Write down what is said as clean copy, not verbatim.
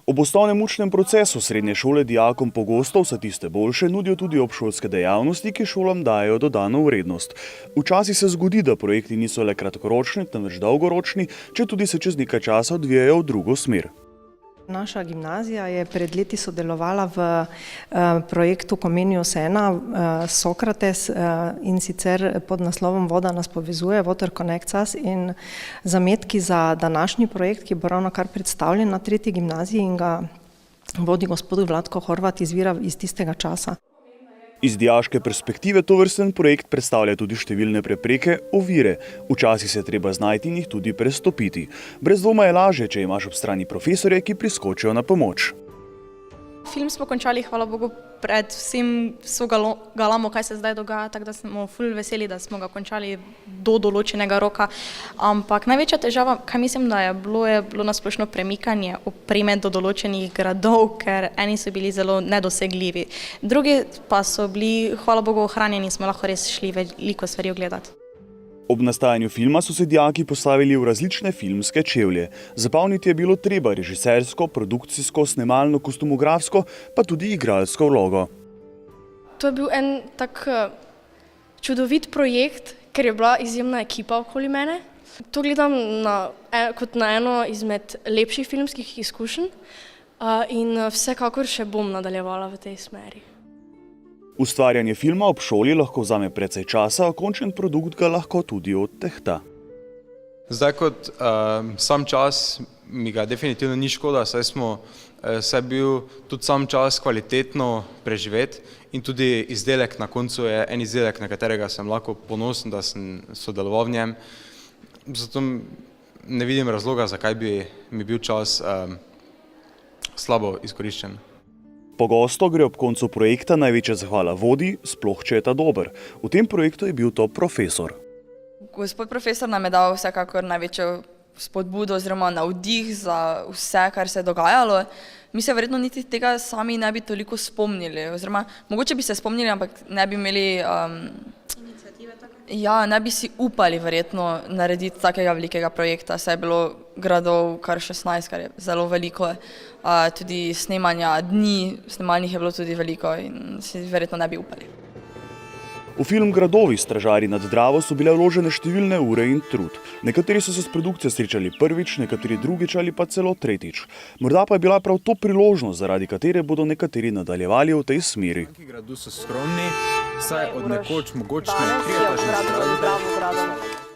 Ob osnovnem učnem procesu srednje šole dijakom pogosto vse tiste boljše nudijo tudi obšolske dejavnosti, ki šolam dajo dodano vrednost. Včasih se zgodi, da projekti niso le kratkoročni, temveč dolgoročni, če tudi se čez nekaj časa odvijajo v drugo smer. Naša gimnazija je pred leti sodelovala v projektu Comenius 1 Sokrates in sicer pod naslovom Voda nas povezuje, Water Connects Us, in zametki za današnji projekt, ki bo ravnokar predstavljen na 3. gimnaziji in ga vodi gospod Vlatko Horvat, izvira iz tistega časa. Iz dijaške perspektive tovrsten projekt predstavlja tudi številne prepreke, ovire. Včasih se treba znajti in jih tudi prestopiti. Brez dvoma je lažje, če imaš ob strani profesorje, ki priskočijo na pomoč. Film smo končali, hvala Bogu, pred vsem galamo, kaj se zdaj dogaja, tako da smo ful veseli, da smo ga končali do določenega roka. Ampak največja težava, kaj mislim, da je bilo nasplošno premikanje opreme do določenih gradov, ker eni so bili zelo nedosegljivi. Drugi pa so bili, hvala Bogu, ohranjeni, smo lahko res šli veliko stvari ogledati. Ob nastajanju filma so se dijaki postavili v različne filmske čevlje. Zapolniti je bilo treba režisersko, produkcijsko, snemalno, kostumografsko, pa tudi igralsko vlogo. To je bil en tak čudovit projekt, ker je bila izjemna ekipa okoli mene. To gledam kot na eno izmed lepših filmskih izkušenj in vsekakor še bom nadaljevala v tej smeri. Ustvarjanje filma ob šoli lahko vzame precej časa, a končen produkt ga lahko tudi odtehta. Zdaj kot sam čas mi ga definitivno ni škoda, saj bil tudi sam čas kvalitetno preživeti in tudi izdelek na koncu je en izdelek, na katerega sem lahko ponosen, da sem sodeloval v njem. Zato ne vidim razloga, zakaj bi mi bil čas slabo izkoriščen. Pogosto gre ob koncu projekta največja zahvala vodji, sploh če je ta dober. V tem projektu je bil to profesor. Gospod profesor nam je dal vsekakor največjo spodbudo oziroma navdih za vse, kar se je dogajalo. Mi se verjetno niti tega sami ne bi toliko spomnili, oziroma mogoče bi se spomnili, ampak ne bi imeli ne bi si upali verjetno narediti takega velikega projekta, saj je bilo gradov kar 16, kar je zelo veliko. Tudi snemanja dni, snemalnih je bilo tudi veliko in si verjetno ne bi upali. V film Gradovi stražarji nad Dravo so bile vložene številne ure in trud. Nekateri so se s produkcijo srečali prvič, nekateri drugič ali pa celo tretjič. Morda pa je bila prav to priložnost, zaradi katere bodo nekateri nadaljevali v tej smeri. Gradu so skromni, saj od nekoč mogočne 3 etažne zgradbe.